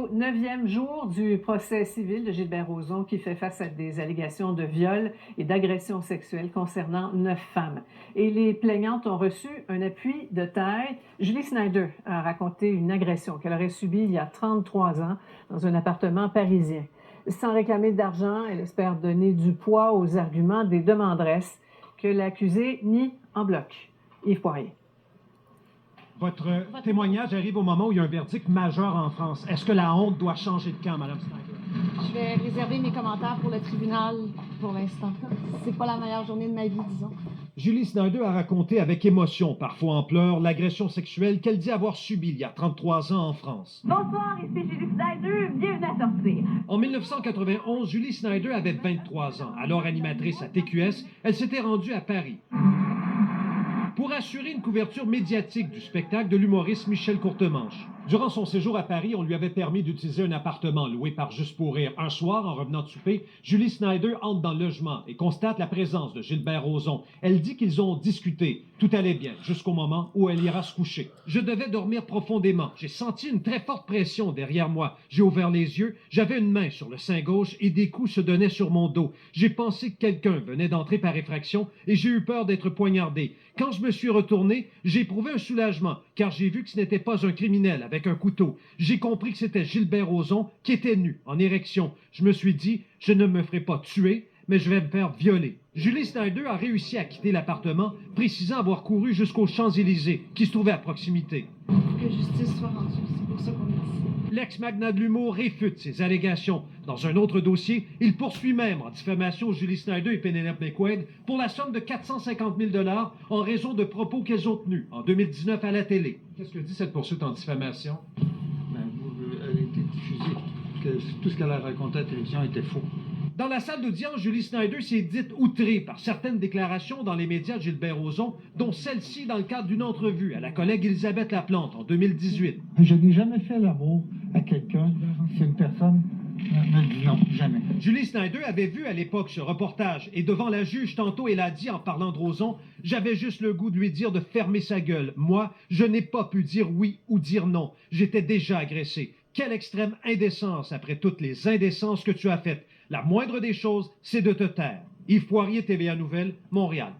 au 9e jour du procès civil de Gilbert Rozon qui fait face à des allégations de viol et d'agression sexuelle concernant 9 femmes. Et les plaignantes ont reçu un appui de taille. Julie Snyder a raconté une agression qu'elle aurait subie il y a 33 ans dans un appartement parisien. Sans réclamer d'argent, elle espère donner du poids aux arguments des demanderesses que l'accusé nie en bloc. Yves Poirier. Votre témoignage arrive au moment où il y a un verdict majeur en France. Est-ce que la honte doit changer de camp, Mme Snyder? Je vais réserver mes commentaires pour le tribunal pour l'instant. C'est pas la meilleure journée de ma vie, disons. Julie Snyder a raconté avec émotion, parfois en pleurs, l'agression sexuelle qu'elle dit avoir subie il y a 33 ans en France. Bonsoir, ici Julie Snyder, bienvenue à Sortir. En 1991, Julie Snyder avait 23 ans. Alors animatrice à TQS, elle s'était rendue à Paris pour assurer une couverture médiatique du spectacle de l'humoriste Michel Courtemanche. Durant son séjour à Paris, on lui avait permis d'utiliser un appartement loué par Juste pour rire. Un soir, en revenant de souper, Julie Snyder entre dans le logement et constate la présence de Gilbert Rozon. Elle dit qu'ils ont discuté. Tout allait bien, jusqu'au moment où elle ira se coucher. Je devais dormir profondément. J'ai senti une très forte pression derrière moi. J'ai ouvert les yeux, j'avais une main sur le sein gauche et des coups se donnaient sur mon dos. J'ai pensé que quelqu'un venait d'entrer par effraction et j'ai eu peur d'être poignardé. Quand je me suis retourné, j'ai éprouvé un soulagement, car j'ai vu que ce n'était pas un criminel avec un couteau. J'ai compris que c'était Gilbert Rozon qui était nu, en érection. Je me suis dit, je ne me ferai pas tuer, mais je vais me faire violer. Julie Snyder a réussi à quitter l'appartement, précisant avoir couru jusqu'aux Champs-Élysées, qui se trouvaient à proximité. Que justice soit rendue, c'est pour ça qu'on est ici. L'ex-magnat de l'humour réfute ces allégations. Dans un autre dossier, il poursuit même en diffamation Julie Snyder et Penelope McQuaid pour la somme de 450 000 $ en raison de propos qu'elles ont tenus en 2019 à la télé. Qu'est-ce que dit cette poursuite en diffamation? Elle a été diffusée, que tout ce qu'elle a raconté à la télévision était faux. Dans la salle d'audience, Julie Snyder s'est dite outrée par certaines déclarations dans les médias de Gilbert Rozon, dont celle-ci dans le cadre d'une entrevue à la collègue Elisabeth Laplante en 2018. Je n'ai jamais fait l'amour à quelqu'un si une personne me dit non, jamais. Julie Snyder avait vu à l'époque ce reportage et devant la juge tantôt, elle a dit en parlant de Rozon, « J'avais juste le goût de lui dire de fermer sa gueule. Moi, je n'ai pas pu dire oui ou dire non. J'étais déjà agressé. Quelle extrême indécence après toutes les indécences que tu as faites. La moindre des choses, c'est de te taire. » Yves Poirier, TVA Nouvelles, Montréal.